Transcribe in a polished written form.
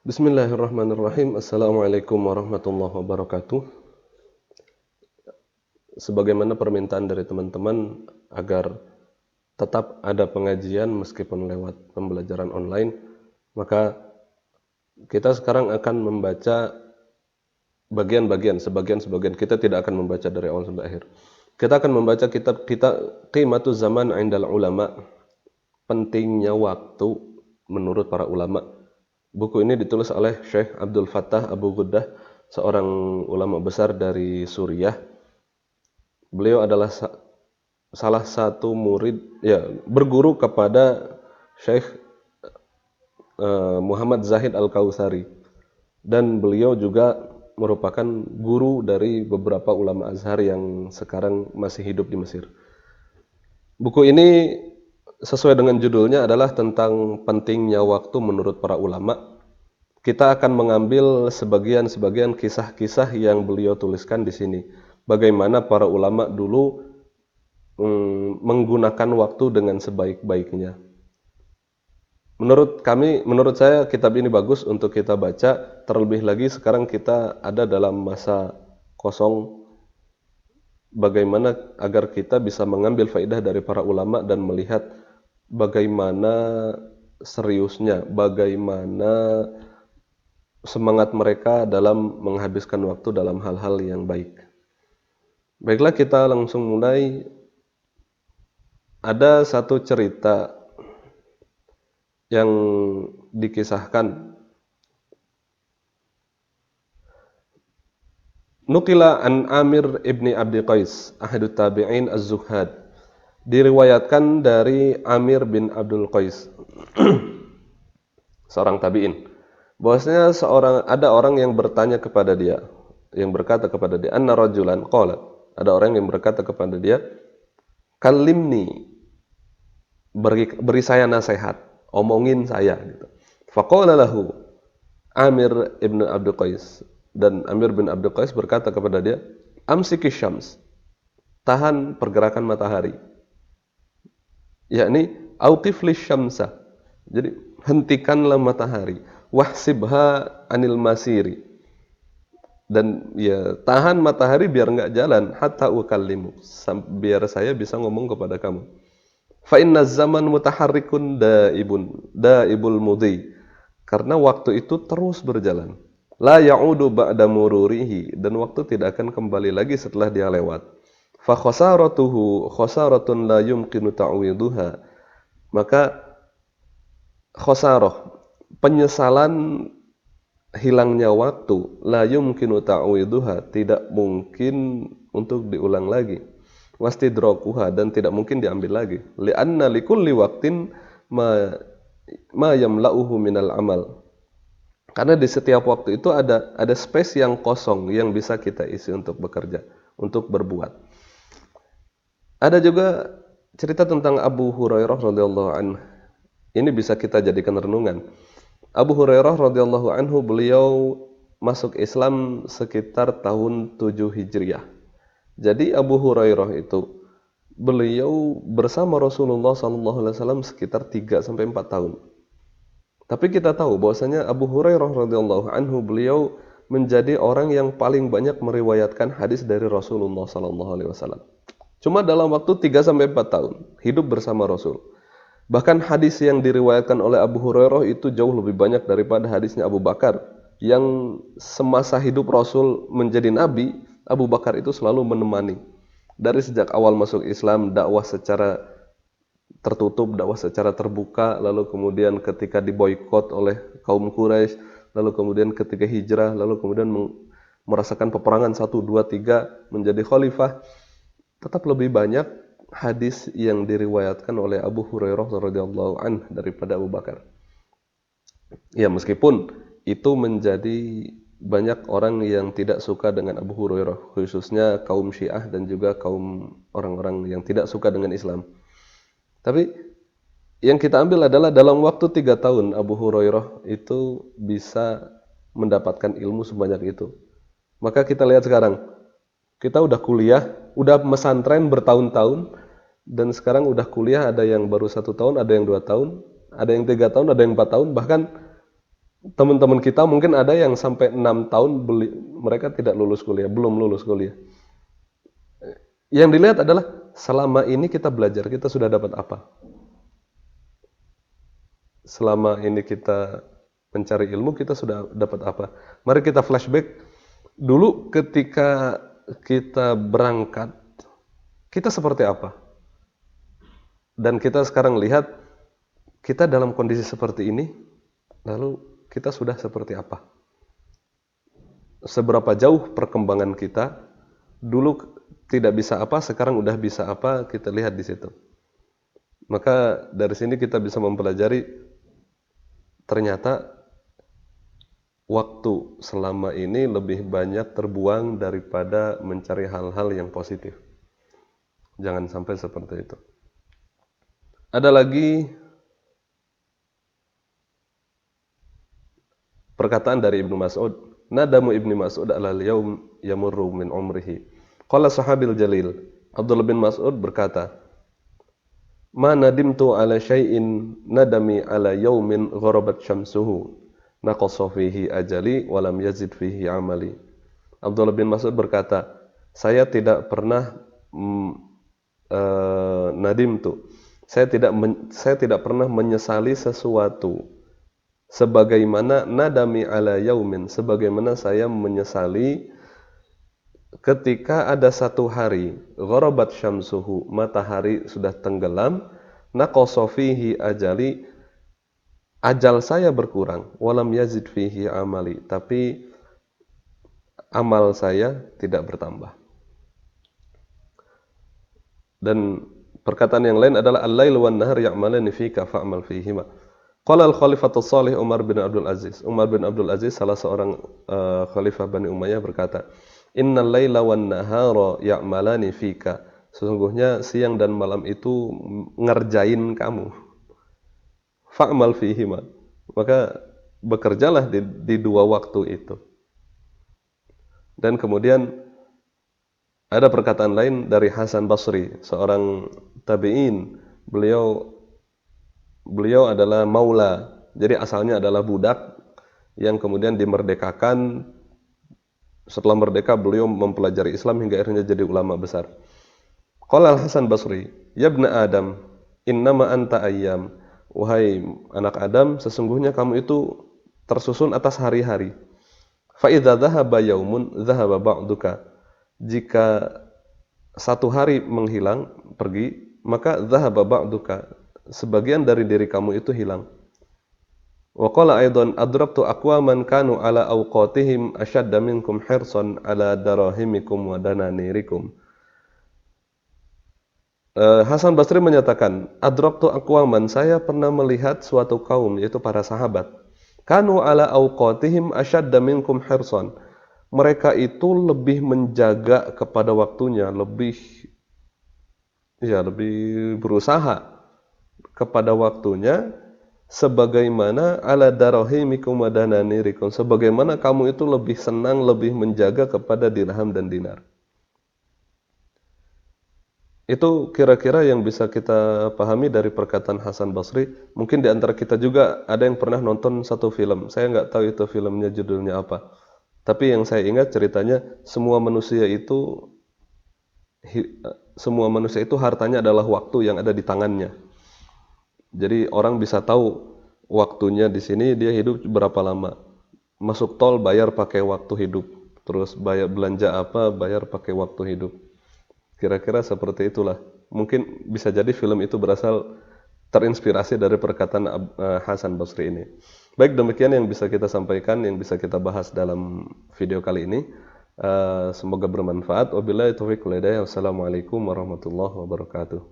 Bismillahirrahmanirrahim. Assalamualaikum warahmatullahi wabarakatuh. Sebagaimana permintaan dari teman-teman agar tetap ada pengajian meskipun lewat pembelajaran online, maka kita sekarang akan membaca bagian-bagian, sebagian-sebagian. Kita tidak akan membaca dari awal sampai akhir. Kita akan membaca kitab kita Qimatuz Zaman 'indal Ulama, pentingnya waktu menurut para ulama. Buku ini ditulis oleh Syekh Abdul Fattah Abu Ghuddah, seorang ulama besar dari Suriah. Beliau adalah salah satu murid, berguru kepada Syekh Muhammad Zahid Al-Kautsari, dan beliau juga merupakan guru dari beberapa ulama Azhar yang sekarang masih hidup di Mesir. Buku ini sesuai dengan judulnya adalah tentang pentingnya waktu menurut para ulama. Kita akan mengambil sebagian-sebagian kisah-kisah yang beliau tuliskan di sini. Bagaimana para ulama dulu menggunakan waktu dengan sebaik-baiknya. Menurut saya kitab ini bagus untuk kita baca. Terlebih lagi sekarang kita ada dalam masa kosong. Bagaimana agar kita bisa mengambil faedah dari para ulama dan melihat bagaimana seriusnya, bagaimana semangat mereka dalam menghabiskan waktu dalam hal-hal yang baik. Baiklah, kita langsung mulai. Ada satu cerita yang dikisahkan. Nukila an Amir ibni Abdi Qais, ahadut tabi'in az-zuhad. Diriwayatkan dari Amir bin Abdul Qais, seorang tabi'in, bahwasanya ada orang yang bertanya kepada dia, yang berkata kepada dia, anna rajulan qala, ada orang yang berkata kepada dia, kalimni, beri saya nasihat, omongin saya gitu. Faqala lahu Amir ibn Abdul Qais, dan Amir bin Abdul Qais berkata kepada dia, amsiki syams, tahan pergerakan matahari, yakni auqif li syamsa, jadi hentikanlah matahari, wahsibha anil masiri, dan tahan matahari biar enggak jalan, hatta ukallimu, biar saya bisa ngomong kepada kamu. Fa inna zaman mutaharrikun daibul mudhi, karena waktu itu terus berjalan. La ya'udu ba'da mururihi, dan waktu tidak akan kembali lagi setelah dia lewat. Fa khasaratuhu khasaratun la yumkinu ta'widuha, maka khasarah, penyesalan hilangnya waktu, la yumkinu ta'widuha, tidak mungkin untuk diulang lagi. Wastidrakuha, dan tidak mungkin diambil lagi. Li'anna likulli waqtin ma yamla'uhu minal amal, karena di setiap waktu itu ada space yang kosong yang bisa kita isi untuk bekerja, untuk berbuat. Ada juga cerita tentang Abu Hurairah radhiyallahu anhu. Ini bisa kita jadikan renungan. Abu Hurairah radhiyallahu anhu, beliau masuk Islam sekitar tahun 7 Hijriah. Jadi Abu Hurairah itu beliau bersama Rasulullah SAW sekitar 3 sampai 4 tahun. Tapi kita tahu bahwasanya Abu Hurairah radhiyallahu anhu, beliau menjadi orang yang paling banyak meriwayatkan hadis dari Rasulullah SAW. Cuma dalam waktu 3 sampai 4 tahun hidup bersama Rasul. Bahkan hadis yang diriwayatkan oleh Abu Hurairah itu jauh lebih banyak daripada hadisnya Abu Bakar, yang semasa hidup Rasul menjadi nabi, Abu Bakar itu selalu menemani. Dari sejak awal masuk Islam, dakwah secara tertutup, dakwah secara terbuka, lalu kemudian ketika diboikot oleh kaum Quraisy, lalu kemudian ketika hijrah, lalu kemudian merasakan peperangan 1, 2, 3 menjadi khalifah, tetap lebih banyak hadis yang diriwayatkan oleh Abu Hurairah radhiyallahu anhu daripada Abu Bakar. Ya, meskipun itu menjadi banyak orang yang tidak suka dengan Abu Hurairah, khususnya kaum Syiah dan juga kaum orang-orang yang tidak suka dengan Islam. Tapi yang kita ambil adalah dalam waktu 3 tahun Abu Hurairah itu bisa mendapatkan ilmu sebanyak itu. Maka kita lihat sekarang, kita udah kuliah, udah mesantren bertahun-tahun, dan sekarang udah kuliah ada yang baru 1 tahun, ada yang 2 tahun, ada yang 3 tahun, ada yang 4 tahun, bahkan Teman-teman kita mungkin ada yang sampai 6 tahun mereka tidak lulus kuliah, belum lulus kuliah. Yang dilihat adalah selama ini kita belajar, kita sudah dapat apa? Selama ini kita mencari ilmu, kita sudah dapat apa? Mari kita flashback dulu ketika kita berangkat, kita seperti apa? Dan kita sekarang lihat kita dalam kondisi seperti ini, lalu kita sudah seperti apa? Seberapa jauh perkembangan kita? Dulu tidak bisa apa, sekarang udah bisa apa, kita lihat di situ. Maka dari sini kita bisa mempelajari ternyata waktu selama ini lebih banyak terbuang daripada mencari hal-hal yang positif. Jangan sampai seperti itu. Ada lagi perkataan dari Ibnu Mas'ud. Nadamu Ibnu Mas'ud alal yaum yamurru min umrihi. Qala sahabil jalil. Abdullah bin Mas'ud berkata, Ma nadimtu ala syai'in nadami ala yaumin gharabat syamsuhu. Naqasa fihi ajali walam yazid fihi amali. Abdullah bin Mas'ud berkata, saya tidak pernah nadimtu. Saya tidak pernah menyesali sesuatu sebagaimana nadami ala yaumin, sebagaimana saya menyesali ketika ada satu hari gharabat syamsuhu, matahari sudah tenggelam, naqasa fihi ajali, ajal saya berkurang, walam yazid fihi amali, tapi amal saya tidak bertambah. Dan perkataan yang lain adalah al-lail wan nahar ya'malani fika fa'mal fihima. Qala al-khalifatus salih Umar bin Abdul Aziz. Umar bin Abdul Aziz salah seorang khalifah Bani Umayyah berkata, Innal laila wan nahara ya'malani fika. Sesungguhnya siang dan malam itu ngerjain kamu. Fa'mal fihima. Maka bekerjalah di dua waktu itu. Dan kemudian ada perkataan lain dari Hasan Basri, seorang tabi'in. Beliau adalah maula. Jadi asalnya adalah budak yang kemudian dimerdekakan. Setelah merdeka beliau mempelajari Islam hingga akhirnya jadi ulama besar. Qala Hasan Basri, "Ya ibna Adam, innama anta ayyam." Wahai anak Adam, sesungguhnya kamu itu tersusun atas hari-hari. Fa idza dhahaba yaumun dhahaba ba'duka. Jika satu hari menghilang, pergi, maka dhahaba ba'duka. Sebagian dari diri kamu itu hilang. Wa qala aidan adrabtu aqwaman kanu ala awqatihim ashadda minkum hirsan ala darahimikum wa dananirikum. Hasan Basri menyatakan, adrabtu aqwaman, saya pernah melihat suatu kaum, yaitu para sahabat. Kanu ala awqatihim ashadda minkum hirsan. Mereka itu lebih menjaga kepada waktunya, lebih berusaha kepada waktunya, sebagaimana ala darahimikum wa dananirikum, sebagaimana kamu itu lebih senang, lebih menjaga kepada dirham dan dinar. Itu kira-kira yang bisa kita pahami dari perkataan Hasan Basri. Mungkin di antara kita juga ada yang pernah nonton satu film. Saya nggak tahu itu filmnya judulnya apa. Tapi yang saya ingat ceritanya, semua manusia itu hartanya adalah waktu yang ada di tangannya. Jadi orang bisa tahu waktunya di sini dia hidup berapa lama. Masuk tol bayar pakai waktu hidup. Terus bayar belanja apa bayar pakai waktu hidup. Kira-kira seperti itulah. Mungkin bisa jadi film itu berasal terinspirasi dari perkataan Hasan Basri ini. Baik, demikian yang bisa kita sampaikan, yang bisa kita bahas dalam video kali ini. Semoga bermanfaat. Wabillahi taufiq wal hidayah. Wassalamualaikum warahmatullahi wabarakatuh.